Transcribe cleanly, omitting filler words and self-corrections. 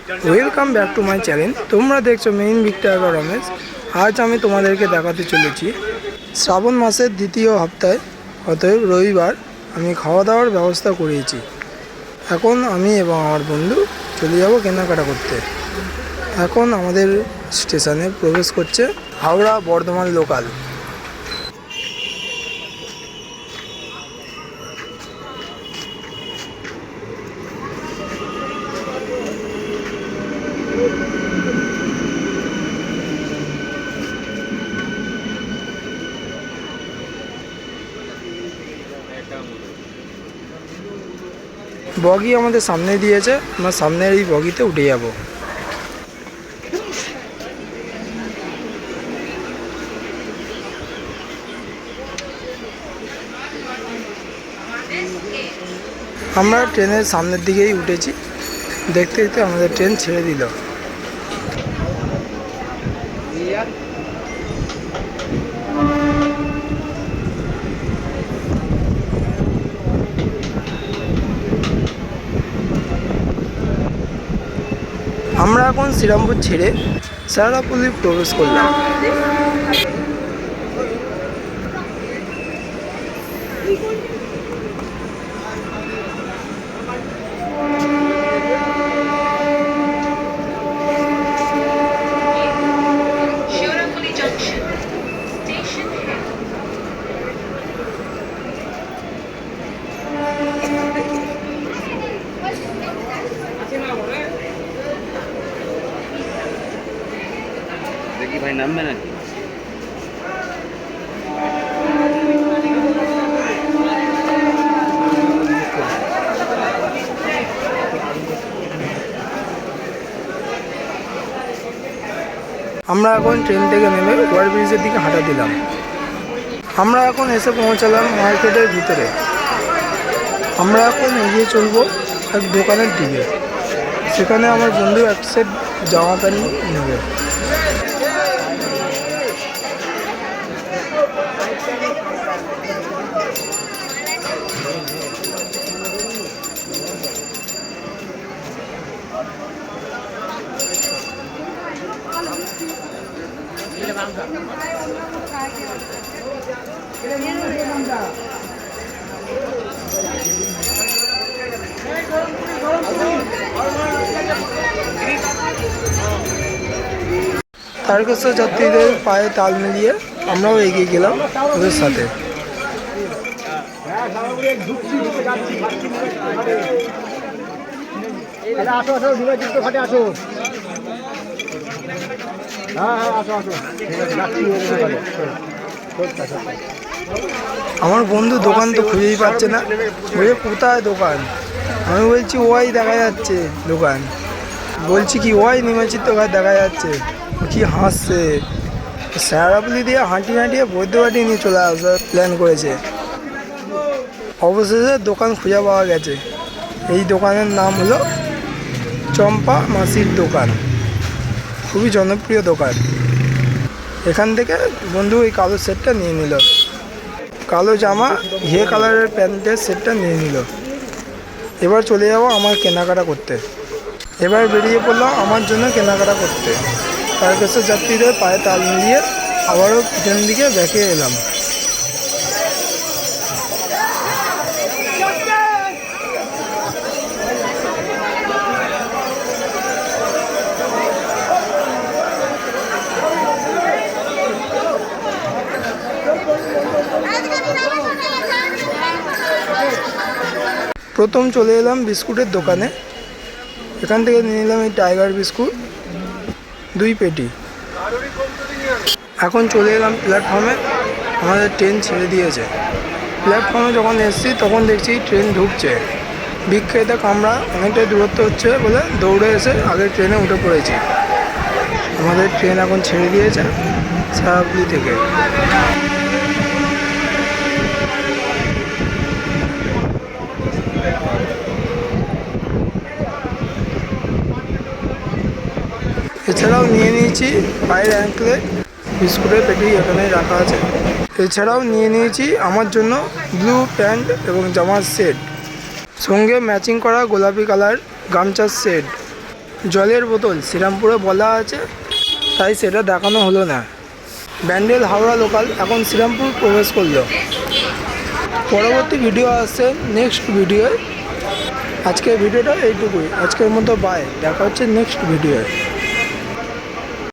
Welcome back to my channel. তোমরা দেখছো main Victor Ramesh. আজ আমি তোমাদেরকে দেখাতে চলেছি শ্রাবণ মাসের দ্বিতীয় হপ্তায়, অতএব রবিবার, আমি খাওয়া দাওয়ার ব্যবস্থা করেছি। এখন আমি এবং আমার বন্ধু চলে যাব কেনাকাটা করতে। এখন আমাদের স্টেশনে প্রবেশ করছে হাওড়া বর্ধমান লোকাল। বগি আমাদের সামনে দিয়েছে, আমরা সামনের এই বগিতে উঠে যাব। আমরা ট্রেনের সামনের দিকেই উঠেছি। দেখতে দেখতে আমাদের ট্রেন ছেড়ে দিল। আমরা এখন শ্রীরামপুর ছেড়ে সারারাপল্লী প্রবেশ করলাম। দেখি ভাই নামবে নাকি? আমরা এখন ট্রেন থেকে নেমে ওভারব্রিজের দিকে হাঁটা দিলাম। আমরা এখন এসে পৌঁছালাম মার্কেটের ভিতরে। আমরা এখন এগিয়ে চলবো এক দোকানের দিকে। সেখানে আমার বন্ধু এক সেট জামা প্যান্ট নেবে। তারকেশ্বর যাত্রীদের পায়ে তাল মিলিয়ে আমরাও এগিয়ে গেলাম ওদের সাথে। আমার বন্ধু দোকান তো খুঁজেই পাচ্ছে না, বলে কোথায় দোকান। আমি বলছি ওয়াই দেখা যাচ্ছে দোকান, বলছি কি ওয়াই নিমাচির দোকান দেখা যাচ্ছে। কি হাসছে। সারারাপল্লী দিয়ে হাঁটিয়ে হাঁটিয়ে বৈদ্যবাটি নিয়ে চলে আসার প্ল্যান করেছে। অবশেষে দোকান খুঁজে পাওয়া গেছে। এই দোকানের নাম হলো চম্পা মাসির দোকান। খুবই জনপ্রিয় দোকান। এখান থেকে বন্ধু এই কালো সেটটা নিয়ে নিল, কালো জামা ঘিয়ে কালারের প্যান্টের সেটটা নিয়ে নিল। এবার চলে যাব আমার কেনাকাটা করতে। এবার বেরিয়ে পড়লাম আমার জন্য কেনাকাটা করতে। তারকেশ্বর যাত্রীদের পায়ে তাল মিলিয়ে আবারও পিছন দিকে ব্যাকে এলাম। প্রথম চলে এলাম বিস্কুটের দোকানে। এখান থেকে নিয়ে নিলাম এই টাইগার বিস্কুট 2 পেটি। এখন চলে এলাম প্ল্যাটফর্মে। আমাদের ট্রেন ছেড়ে দিয়েছে। প্ল্যাটফর্মে যখন এসেছি তখন দেখছি ট্রেন ঢুকছে। বিক্রেতা কামরা অনেকটাই দূরত্ব হচ্ছে বলে দৌড়ে এসে আগের ট্রেনে উঠে পড়েছি। আমাদের ট্রেন এখন ছেড়ে দিয়েছে সারারাপল্লী থেকে। এছাড়াও নিয়ে নিয়েছি পায়ের অ্যাঙ্কলেট, বিস্কুটের পেটি এখানে রাখা আছে। এছাড়াও নিয়ে নিয়েছি আমার জন্য ব্লু প্যান্ট এবং জামার সেট, সঙ্গে ম্যাচিং করা গোলাপি কালার গামছার সেট। জলের বোতল শ্রীরামপুরে বলা আছে, তাই সেটা দেখানো হলো না। ব্যান্ডেল হাওড়া লোকাল এখন শ্রীরামপুর প্রবেশ করলো। পরবর্তী ভিডিও আসছে নেক্সট ভিডিওয়। আজকের ভিডিওটা এইটুকুই। আজকের মতো বাই, দেখা হচ্ছে নেক্সট ভিডিওয়।